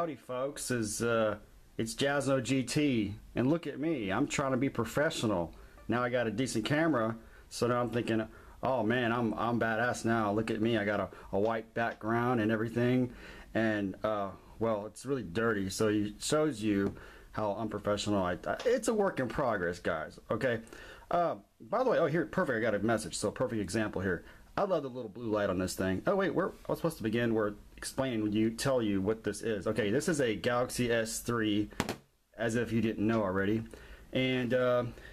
Howdy folks, it's Jasno GT, and look at me, I'm trying to be professional. Now I got a decent camera, so now I'm thinking, oh man, I'm badass now. Look at me, I got a white background and everything, and well, it's really dirty, so it shows you how unprofessional it's a work in progress, guys. Okay. By the way, oh here, perfect, I got a message, so perfect example here. I love the little blue light on this thing. Oh wait, I was supposed to begin. We're explaining, tell you what this is. Okay, this is a Galaxy S3, as if you didn't know already. And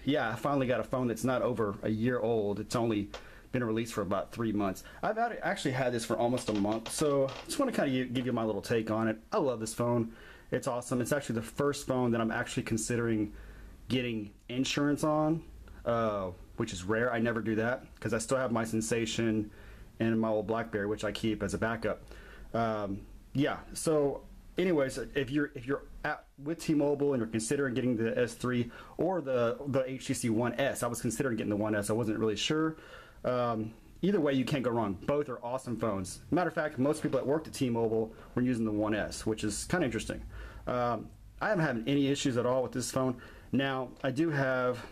yeah, I finally got a phone that's not over a year old. It's only been released for about 3 months. I've actually had this for almost a month, so I just want to kind of give you my little take on it. I love this phone. It's awesome. It's actually the first phone that I'm actually considering getting insurance on. Which is rare. I never do that because I still have my Sensation and my old BlackBerry, which I keep as a backup. Yeah. So, anyways, if you're with T-Mobile and you're considering getting the S3 or the HTC One S, I was considering getting the One S. I wasn't really sure. Either way, you can't go wrong. Both are awesome phones. Matter of fact, most people that worked at T-Mobile were using the One S, which is kind of interesting. I haven't had any issues at all with this phone. Now, I do have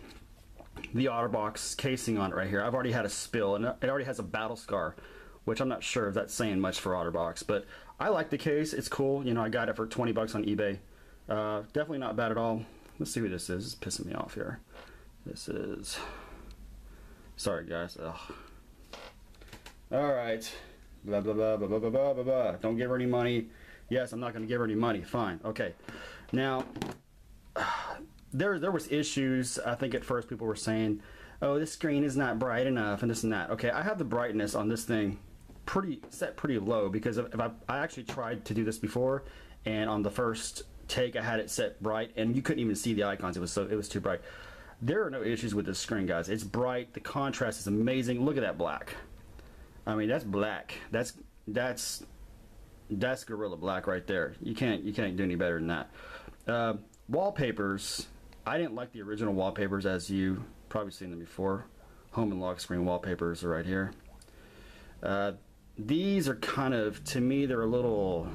the OtterBox casing on it right here. I've already had a spill, and it already has a battle scar, which I'm not sure if that's saying much for OtterBox, but I like the case. It's cool. You know, I got it for 20 bucks on eBay. Definitely not bad at all. Let's see who this is. It's pissing me off here. This is, sorry guys. Ugh. All right. Blah blah blah blah blah blah blah blah. Don't give her any money. Yes, I'm not going to give her any money. Fine. Okay. Now, there was issues. I think at first people were saying, oh, this screen is not bright enough and this and that. Okay, I have the brightness on this thing set pretty low, because if I actually tried to do this before, and on the first take I had it set bright and you couldn't even see the icons. It was too bright. There are no issues with this screen, guys. It's bright. The contrast is amazing. Look at that black. I mean, that's black. That's Gorilla Black right there. You can't do any better than that. Wallpapers, I didn't like the original wallpapers, as you probably seen them before. Home and lock screen wallpapers are right here. These are kind of, to me, they're a little,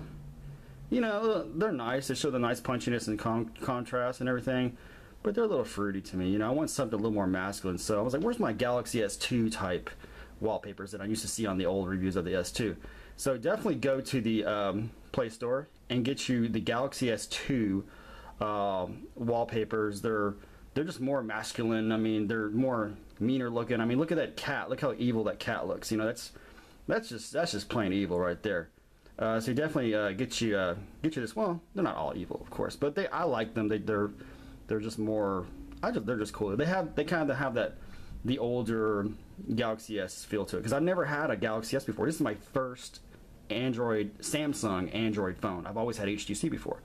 you know, they're nice. They show the nice punchiness and contrast and everything, but they're a little fruity to me. You know, I want something a little more masculine. So I was like, where's my Galaxy S2 type wallpapers that I used to see on the old reviews of the S2? So definitely go to the Play Store and get you the Galaxy S2 wallpapers. They're just more masculine. I mean, they're more meaner looking. I mean, look at that cat. Look how evil that cat looks. You know, that's just plain evil right there. So you definitely get you this. Well, they're not all evil, of course, but I like them. They're just more. They're just cool. They kind of have that the older Galaxy S feel to it, because I've never had a Galaxy S before. This is my first Samsung Android phone. I've always had HTC before.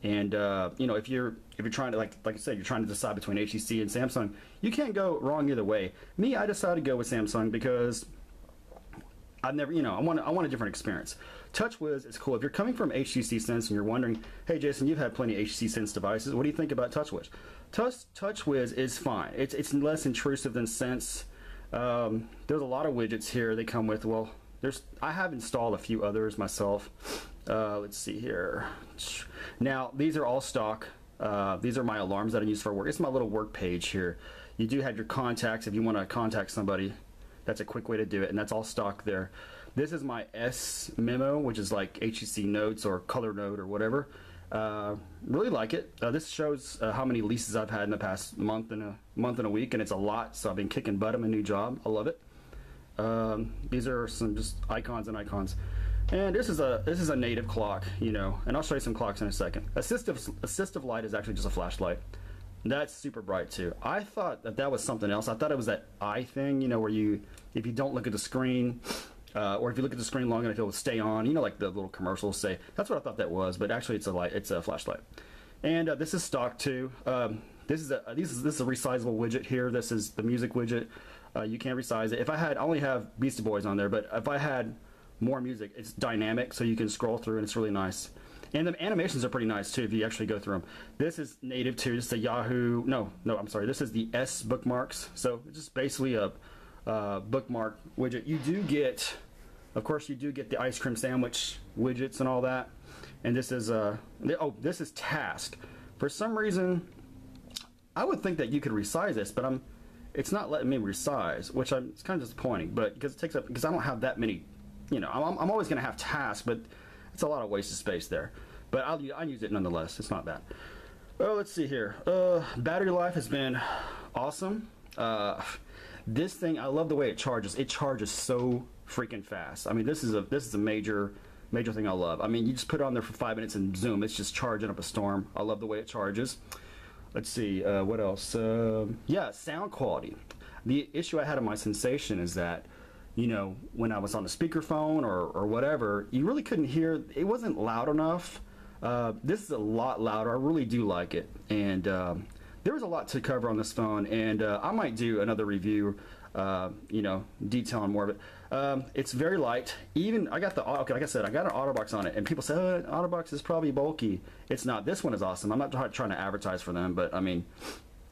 And you know, if you're trying to, like I said, you're trying to decide between HTC and Samsung, you can't go wrong either way. Me, I decided to go with Samsung because I've never, you know, I want a different experience. TouchWiz is cool. If you're coming from HTC Sense and you're wondering, hey Jason, you've had plenty of HTC Sense devices, what do you think about TouchWiz? TouchWiz is fine. It's less intrusive than Sense. There's a lot of widgets here they come with. Well, I have installed a few others myself. Let's see here. Now, these are all stock. These are my alarms that I use for work. It's my little work page here. You do have your contacts if you want to contact somebody. That's a quick way to do it, and that's all stock there. This is my S Memo, which is like HTC Notes or Color Note or whatever. Really like it. This shows how many leases I've had in the past month and a week, and it's a lot, so I've been kicking butt. I'm a new job. I love it. These are some just icons and icons. And this is a native clock, you know, and I'll show you some clocks in a second. Assistive light is actually just a flashlight. That's super bright too. I thought that was something else. I thought it was that eye thing, you know, where if you don't look at the screen, or if you look at the screen long enough, it will stay on. You know, like the little commercials say. That's what I thought that was, but actually it's a light. It's a flashlight. And this is stock too. This is a resizable widget here. This is the music widget. You can't resize it. I only have Beastie Boys on there, but if I had more music, it's dynamic, so you can scroll through and it's really nice. And the animations are pretty nice too if you actually go through them. This is native too. This is a Yahoo. No, I'm sorry. This is the S bookmarks. So it's just basically a bookmark widget. You do get, of course, you do get the ice cream sandwich widgets and all that. And this is this is task. For some reason, I would think that you could resize this, but it's not letting me resize, which it's kind of disappointing. But because I don't have that many, you know, I'm always going to have tasks, but it's a lot of wasted space there. But I'll use it nonetheless. It's not bad. Well, let's see here. Battery life has been awesome. This thing, I love the way it charges. It charges so freaking fast. I mean, this is a major thing I love. I mean, you just put it on there for 5 minutes and zoom, it's just charging up a storm. I love the way it charges. Let's see, what else? Yeah, sound quality. The issue I had on my Sensation is that, you know, when I was on the speakerphone or whatever, you really couldn't hear. It wasn't loud enough. This is a lot louder. I really do like it. And there was a lot to cover on this phone, and I might do another review, you know, detailing more of it. It's very light. Even like I said, I got an OtterBox on it, and people say, oh, OtterBox is probably bulky. It's not. This one is awesome. I'm not trying to advertise for them, but I mean,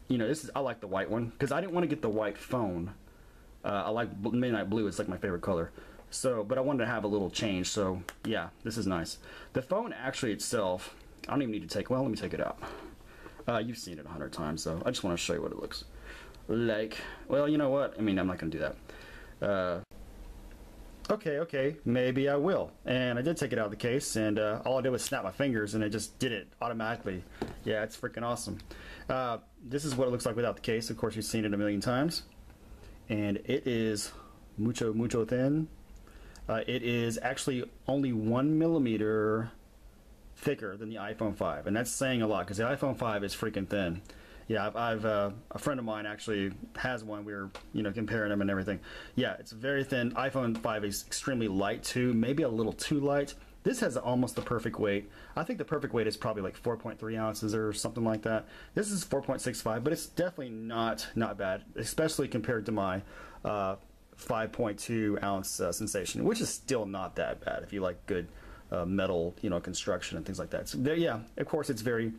you know, I like the white one because I didn't want to get the white phone. I like Midnight Blue. It's like my favorite color. So, but I wanted to have a little change. So yeah, this is nice. The phone actually itself, I don't even need to take. Well, let me take it out. You've seen it 100 times, so I just want to show you what it looks like. Well, you know what? I mean, I'm not going to do that. Okay, maybe I will. And I did take it out of the case, and all I did was snap my fingers, and it just did it automatically. Yeah, it's freaking awesome. This is what it looks like without the case. Of course, you've seen it a million times. And it is mucho thin. It is actually only 1 millimeter thicker than the iPhone 5, and that's saying a lot because the iPhone 5 is freaking thin. Yeah, a friend of mine actually has one. We were, you know, comparing them and everything. Yeah, it's very thin. iPhone 5 is extremely light too, maybe a little too light. This has almost the perfect weight. I think the perfect weight is probably like 4.3 ounces or something like that. This is 4.65, but it's definitely not bad, especially compared to my 5.2 ounce Sensation, which is still not that bad if you like good metal, you know, construction and things like that. So there, yeah, of course it's very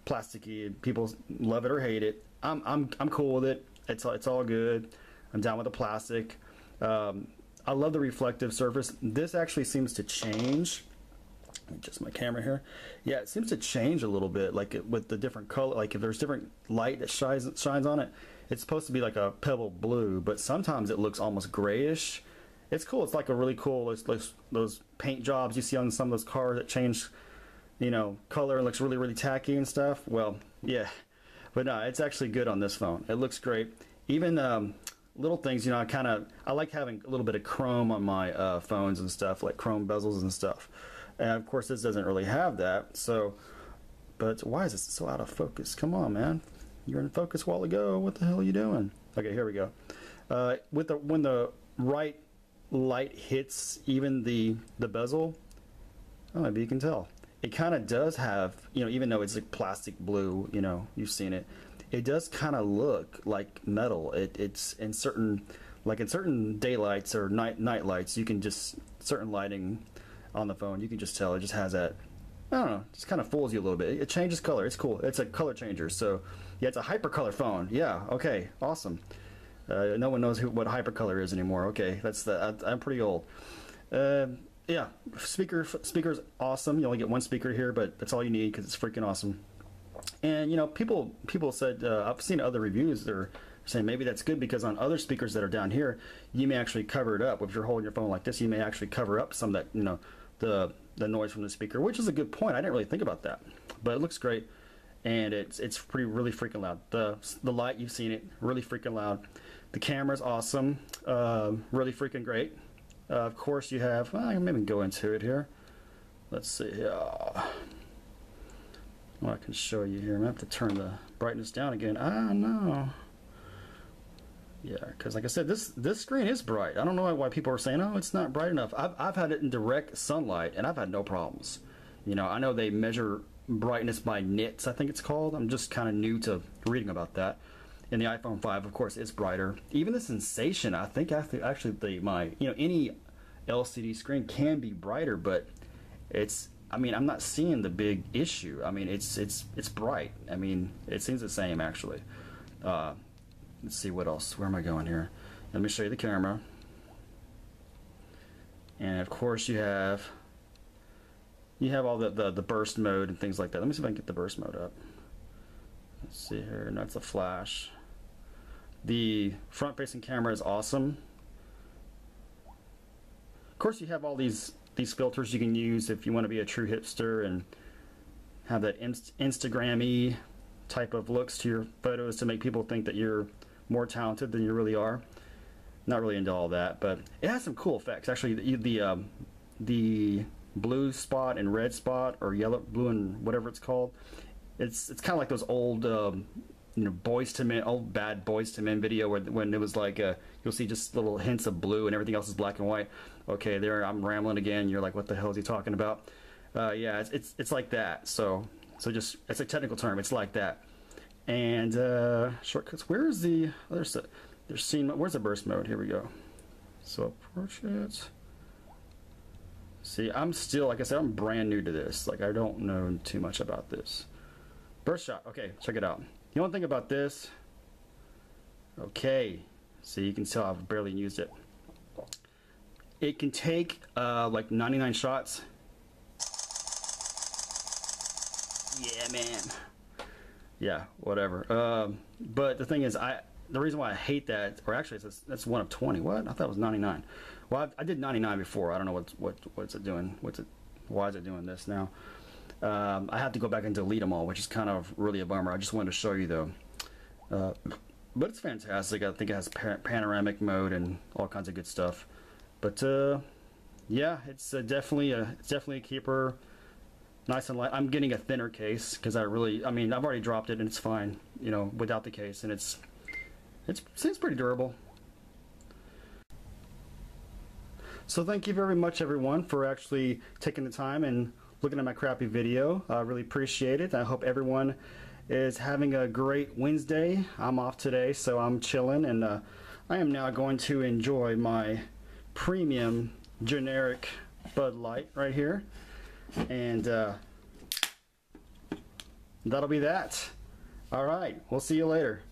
plasticky. People love it or hate it. I'm cool with it. It's all good. I'm down with the plastic. I love the reflective surface. This actually seems to change. Just my camera here. Yeah, it seems to change a little bit, like with the different color. Like if there's different light that shines on it, it's supposed to be like a pebble blue, but sometimes it looks almost grayish. It's cool. It's like a really cool, those paint jobs you see on some of those cars that change, you know, color and looks really tacky and stuff. Well, yeah, but no, it's actually good on this phone. It looks great. Even little things, you know, I like having a little bit of chrome on my phones and stuff, like chrome bezels and stuff. And of course this doesn't really have that, so, but why is this so out of focus? Come on, man. You were in focus a while ago. What the hell are you doing? Okay, here we go. When the right light hits even the bezel, oh, maybe you can tell. It kind of does have, you know, even though it's like plastic blue, you know, you've seen it, it does kind of look like metal. It's in certain, like in certain daylights or night lights, you can just, certain lighting on the phone, you can just tell it just has that, I don't know, just kind of fools you a little bit. It changes color. It's cool. It's a color changer. So yeah, it's a hypercolor phone. Yeah, okay, awesome. No one knows what hypercolor is anymore. Okay, I'm pretty old. Yeah, speaker's awesome. You only get one speaker here, but that's all you need because it's freaking awesome. And you know, people said, I've seen other reviews, they're saying maybe that's good because on other speakers that are down here, you may actually cover it up. If you're holding your phone like this, you may actually cover up some of that, you know, the noise from the speaker, which is a good point. I didn't really think about that, but it looks great, and it's really freaking loud. The light, you've seen it, really freaking loud. The camera's awesome, really freaking great. Of course, you have. Well, I can maybe go into it here. Let's see. Well, I can show you here. I'm gonna have to turn the brightness down again. I know. Yeah, because like I said, this screen is bright. I don't know why people are saying, oh, it's not bright enough. I've had it in direct sunlight, and I've had no problems. You know, I know they measure brightness by nits, I think it's called. I'm just kind of new to reading about that. And the iPhone 5, of course, is brighter. Even the Sensation, I think actually any LCD screen can be brighter, but I mean, I'm not seeing the big issue. I mean, it's bright. I mean, it seems the same actually. Let's see what else. Where am I going here? Let me show you the camera. And of course you have you have all the burst mode and things like that. Let me see if I can get the burst mode up. Let's see here. No, it's a flash. The front-facing camera is awesome. Of course, you have all these filters you can use if you want to be a true hipster and have that Instagram-y type of looks to your photos to make people think that you're more talented than you really are. Not really into all that, but it has some cool effects. Actually, the blue spot and red spot, or yellow, blue and whatever it's called, it's kind of like those old you know, Boys to Men, old bad Boys to Men video when it was like you'll see just little hints of blue and everything else is black and white. Okay, there I'm rambling again. You're like, what the hell is he talking about? Yeah, it's like that. So just, it's a technical term. It's like that. And shortcuts. Where is the there's scene? Where's the burst mode? Here we go. So approach it. See, I'm still, like I said, I'm brand new to this. Like, I don't know too much about this. Burst shot. Okay, check it out. The only thing about this, okay, so you can tell I've barely used it. It can take like 99 shots. Yeah, man. Yeah, whatever. But the thing is, the reason why I hate that, or actually that's 1 of 20. What? I thought it was 99. Well, I did 99 before. I don't know what's it doing. Why is it doing this now? I have to go back and delete them all, which is kind of really a bummer. I just wanted to show you though. But it's fantastic. I think it has panoramic mode and all kinds of good stuff. But yeah, it's definitely a keeper. Nice and light. I'm getting a thinner case because I mean, I've already dropped it and it's fine, you know, without the case, and it seems pretty durable. So thank you very much, everyone, for actually taking the time and looking at my crappy video. I really appreciate it. I hope everyone is having a great Wednesday. I'm off today, so I'm chilling, and I am now going to enjoy my premium generic Bud Light right here, and that'll be that. All right, we'll see you later.